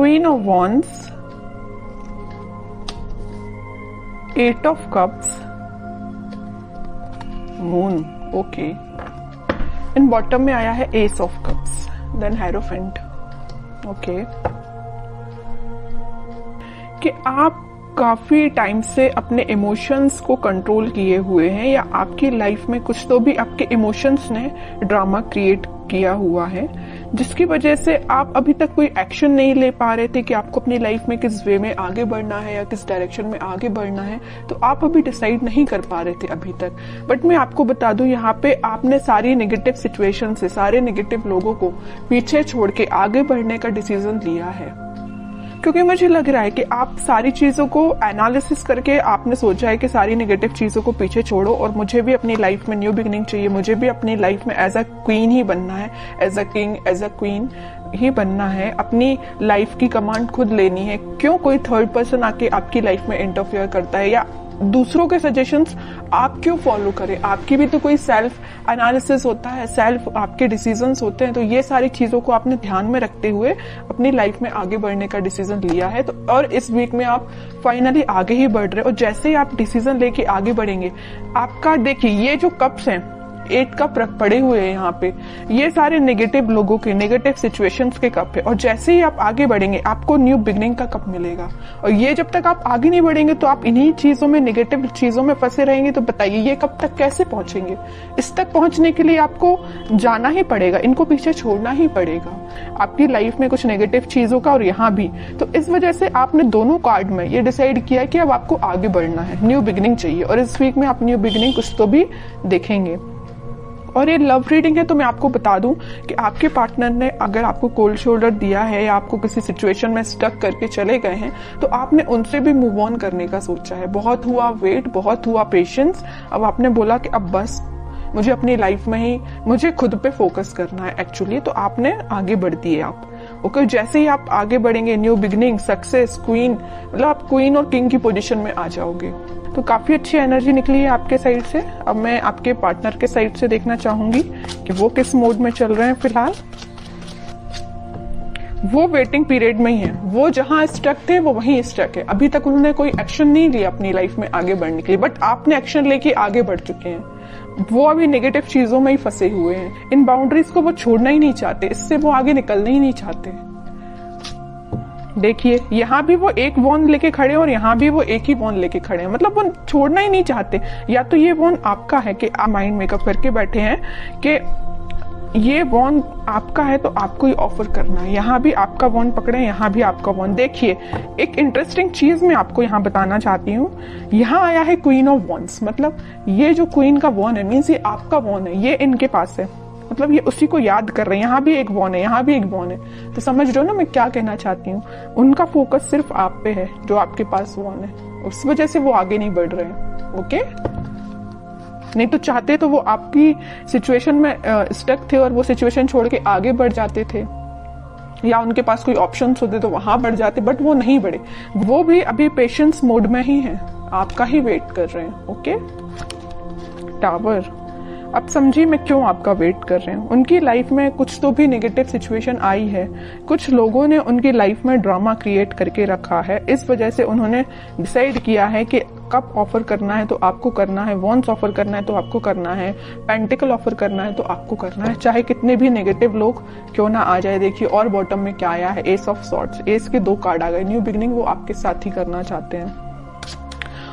Queen of wands, 8 of cups, moon, okay. इन bottom में आया है ace of cups, then hierophant, okay. कि आप काफी टाइम से अपने इमोशंस को कंट्रोल किए हुए हैं, या आपकी लाइफ में कुछ तो भी आपके इमोशंस ने ड्रामा क्रिएट किया हुआ है, जिसकी वजह से आप अभी तक कोई एक्शन नहीं ले पा रहे थे कि आपको अपनी लाइफ में किस वे में आगे बढ़ना है या किस डायरेक्शन में आगे बढ़ना है। तो आप अभी डिसाइड नहीं कर पा रहे थे अभी तक। बट मैं आपको बता दूं, यहाँ पे आपने सारी नेगेटिव सिचुएशन से, सारे नेगेटिव लोगों को पीछे छोड़ के आगे बढ़ने का डिसीजन लिया है। क्योंकि मुझे लग रहा है कि आप सारी चीजों को एनालिसिस करके आपने सोचा है कि सारी नेगेटिव चीजों को पीछे छोड़ो और मुझे भी अपनी लाइफ में न्यू बिगिनिंग चाहिए, मुझे भी अपनी लाइफ में एज अ क्वीन ही बनना है, as a king, as a queen ही बनना है, अपनी लाइफ की कमांड खुद लेनी है। क्यों कोई थर्ड पर्सन आके आपकी लाइफ में इंटरफेयर करता है, या दूसरों के सजेशंस आप क्यों फॉलो करें? आपकी भी तो कोई सेल्फ एनालिसिस होता है, सेल्फ आपके डिसीजंस होते हैं। तो ये सारी चीजों को आपने ध्यान में रखते हुए अपनी लाइफ में आगे बढ़ने का डिसीजन लिया है। तो और इस वीक में आप फाइनली आगे ही बढ़ रहे हो, और जैसे ही आप डिसीजन लेके आगे बढ़ेंगे, आपका देखिए ये जो कप्स हैं, 8 कप पड़े हुए हैं यहाँ पे, ये सारे नेगेटिव लोगों के, नेगेटिव सिचुएशंस के कप है। और जैसे ही आप आगे बढ़ेंगे आपको न्यू बिगनिंग का कप मिलेगा। और ये जब तक आप आगे नहीं बढ़ेंगे तो आप इन्हीं चीजों में, नेगेटिव चीजों में फंसे रहेंगे। तो बताइए ये कब तक कैसे पहुंचेंगे? इस तक पहुंचने के लिए आपको जाना ही पड़ेगा, इनको पीछे छोड़ना ही पड़ेगा, आपकी लाइफ में कुछ नेगेटिव चीजों का और यहाँ भी। तो इस वजह से आपने दोनों कार्ड में ये डिसाइड किया कि अब आपको आगे बढ़ना है, न्यू बिगनिंग चाहिए। और इस वीक में आप न्यू बिगनिंग कुछ तो भी देखेंगे। और ये लव रीडिंग है, तो मैं आपको बता दूं कि आपके पार्टनर ने अगर आपको कोल्ड शोल्डर दिया है या आपको किसी सिचुएशन में स्टक करके चले गए हैं, तो आपने उनसे भी मूव ऑन करने का सोचा है। बहुत हुआ वेट, बहुत हुआ पेशेंस, अब आपने बोला कि अब बस मुझे अपनी लाइफ में ही, मुझे खुद पे फोकस करना है एक्चुअली। तो आपने आगे बढ़ दिए आप, ओके। जैसे ही आप आगे बढ़ेंगे, न्यू बिगनिंग, सक्सेस, क्वीन, मतलब आप क्वीन और किंग की पोजीशन में आ जाओगे। तो काफी अच्छी एनर्जी निकली है आपके साइड से। अब मैं आपके पार्टनर के साइड से देखना चाहूंगी कि वो किस मोड में चल रहे हैं फिलहाल। वो वेटिंग पीरियड में ही है, वो जहां स्टक थे वो वहीं स्टक है। अभी तक उन्होंने कोई एक्शन नहीं लिया अपनी लाइफ में आगे बढ़ने के लिए, बट आपने एक्शन लेके आगे बढ़ चुके हैं। वो अभी नेगेटिव चीजों में ही फंसे हुए हैं, इन बाउंड्रीज को वो छोड़ना ही नहीं चाहते, इससे वो आगे निकलना ही नहीं चाहते। देखिए यहाँ भी वो एक वॉन्ड लेके खड़े हैं और यहाँ भी वो एक ही वॉन्ड लेके खड़े हैं, मतलब वो छोड़ना ही नहीं चाहते। या तो ये वॉन्ड आपका है कि आप माइंड मेकअप करके बैठे हैं कि ये वॉन्ड आपका है तो आपको ही ऑफर करना है। यहाँ भी आपका वॉन्ड पकड़े, यहाँ भी आपका वॉन्ड। देखिए एक इंटरेस्टिंग चीज मैं आपको यहाँ बताना चाहती हूँ। यहाँ आया है क्वीन ऑफ वॉन्ड्स, मतलब ये जो क्वीन का वॉन्ड है मीन्स ये आपका वॉन्ड है, ये इनके पास है, मतलब ये उसी को याद कर रहे हैं। यहाँ भी एक वॉन है, यहाँ भी एक वॉन है। तो समझ रहे हो ना मैं क्या कहना चाहती हूँ? उनका फोकस सिर्फ आप पे है, जो आपके पास वॉन है, उस वजह से वो आगे नहीं बढ़ रहे हैं, ओके। नहीं तो चाहते तो वो आपकी सिचुएशन में स्टक थे और वो सिचुएशन छोड़ के आगे बढ़ जाते थे, या उनके पास कोई ऑप्शंस होते तो वहां बढ़ जाते, बट वो नहीं बढ़े। वो भी अभी पेशेंस मोड में ही है, आपका ही वेट कर रहे हैं, ओके। टावर, अब समझिए मैं क्यों आपका वेट कर रहे हैं। उनकी लाइफ में कुछ तो भी नेगेटिव सिचुएशन आई है, कुछ लोगों ने उनकी लाइफ में ड्रामा क्रिएट करके रखा है। इस वजह से उन्होंने डिसाइड किया है कि कप ऑफर करना है तो आपको करना है, वॉन्ड्स ऑफर करना है तो आपको करना है, पेंटिकल ऑफर करना है तो आपको करना है, चाहे कितने भी नेगेटिव लोग क्यों ना आ जाए। देखिए और बॉटम में क्या आया है, एस ऑफ सॉर्ड्स, एस के 2 कार्ड आ गए। न्यू बिगिनिंग वो आपके साथ ही करना चाहते हैं।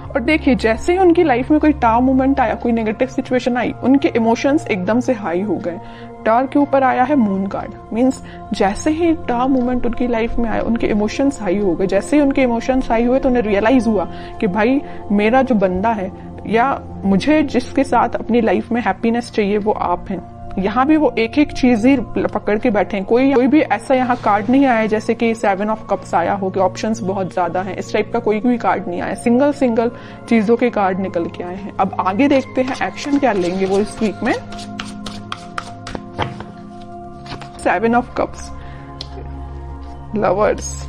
और देखिए जैसे ही उनकी लाइफ में कोई टावर मोमेंट आया, कोई नेगेटिव सिचुएशन आई, उनके इमोशंस एकदम से हाई हो गए। टावर के ऊपर आया है मून कार्ड, मींस जैसे ही टावर मोमेंट उनकी लाइफ में आया उनके इमोशंस हाई हो गए। जैसे ही उनके इमोशंस हाई हुए तो उन्हें रियलाइज हुआ कि भाई मेरा जो बंदा है या मुझे जिसके साथ अपनी लाइफ में हैप्पीनेस चाहिए वो आप हैं। यहाँ भी वो एक एक चीज ही पकड़ के बैठे हैं। कोई भी ऐसा यहाँ कार्ड नहीं आया जैसे कि 7 ऑफ कप्स आया हो कि ऑप्शंस बहुत ज्यादा हैं, इस टाइप का कोई भी कार्ड नहीं आया। सिंगल चीजों के कार्ड निकल के आए हैं। अब आगे देखते हैं एक्शन क्या लेंगे वो इस वीक में। 7 ऑफ कप्स, लवर्स,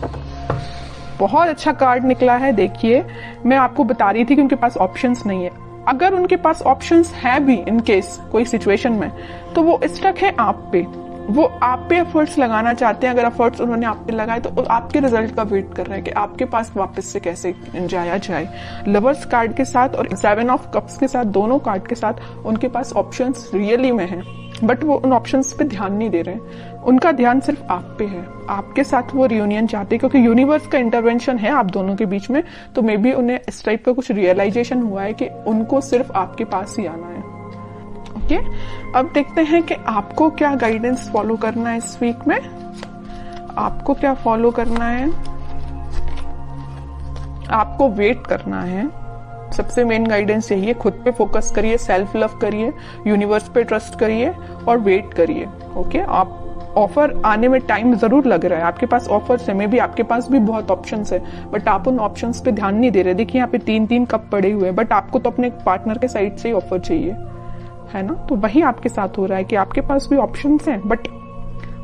बहुत अच्छा कार्ड निकला है। देखिए मैं आपको बता रही थी कि उनके पास ऑप्शंस नहीं है। अगर उनके पास ऑप्शंस है भी इन केस कोई सिचुएशन में, तो वो स्टक है आप पे। वो आप पे एफर्ट्स लगाना चाहते हैं। अगर एफर्ट्स उन्होंने आप पे लगाए तो आपके रिजल्ट का वेट कर रहे हैं कि आपके पास वापस से कैसे जाया जाए। लवर्स कार्ड के साथ और 7 ऑफ कप्स के साथ, दोनों कार्ड के साथ उनके पास ऑप्शंस रियली में हैं, बट वो उन ऑप्शंस पे ध्यान नहीं दे रहे हैं। उनका ध्यान सिर्फ आप पे है, आपके साथ वो रियूनियन चाहते हैं, क्योंकि यूनिवर्स का इंटरवेंशन है आप दोनों के बीच में। तो मे बी उन्हें इस टाइप का कुछ रियलाइजेशन हुआ है कि उनको सिर्फ आपके पास ही आना है। ओके, अब देखते हैं कि आपको क्या गाइडेंस फॉलो करना है इस वीक में। आपको क्या फॉलो करना है? आपको वेट करना है। सबसे मेन गाइडेंस यही है, खुद पे फोकस करिए, सेल्फ लव करिए, यूनिवर्स पे ट्रस्ट करिए और वेट करिए। ओके, आप ऑफर आने में टाइम जरूर लग रहा है, आपके पास ऑफर्स है, मे बी आपके पास भी बहुत ऑप्शंस है, बट आप उन ऑप्शंस पे ध्यान नहीं दे रहे। देखिए यहाँ पे 3-3 कप पड़े हुए हैं, बट आपको तो अपने पार्टनर के साइड से ही ऑफर चाहिए, है ना। तो वही आपके साथ हो रहा है कि आपके पास भी ऑप्शंस हैं, बट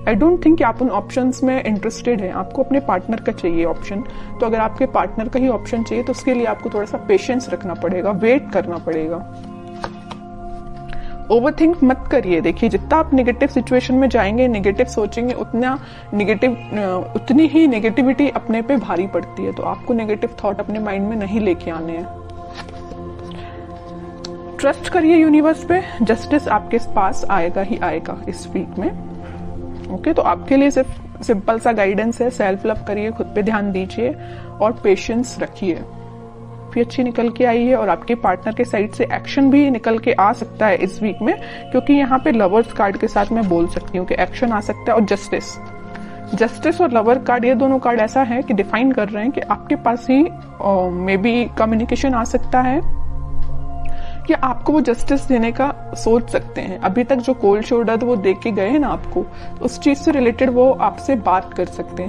आई डोंट थिंक कि आप उन ऑप्शंस में इंटरेस्टेड हैं। आपको अपने पार्टनर का चाहिए ऑप्शन। तो अगर आपके पार्टनर का ही ऑप्शन चाहिए तो उसके लिए आपको थोड़ा सा पेशेंस रखना पड़ेगा, वेट करना पड़ेगा। ओवरथिंक मत करिए। देखिए जितना आप नेगेटिव सिचुएशन में जाएंगे, नेगेटिव सोचेंगे, उतनी ही नेगेटिविटी अपने पे भारी पड़ती है। तो आपको नेगेटिव थॉट अपने माइंड में नहीं लेके आने हैं। ट्रस्ट करिए यूनिवर्स पे, जस्टिस आपके पास आएगा ही आएगा इस वीक में। ओके, तो आपके लिए सिर्फ सिंपल सा गाइडेंस है, सेल्फ लव करिए, खुद पे ध्यान दीजिए और पेशेंस रखिए। भी अच्छी निकल के आई है और आपके पार्टनर के साइड से एक्शन भी निकल के आ सकता है इस वीक में, क्योंकि यहाँ पे लवर्स कार्ड के साथ मैं बोल सकती हूँ कि एक्शन आ सकता है। और जस्टिस और लवर कार्ड, ये दोनों कार्ड ऐसा है कि डिफाइन कर रहे हैं कि आपके पास ही मे बी कम्युनिकेशन आ सकता है या आपको वो जस्टिस देने का सोच सकते हैं। अभी तक जो कोल्ड शोल्डर वो दे के गए हैं ना आपको, उस चीज से रिलेटेड वो आपसे बात कर सकते हैं।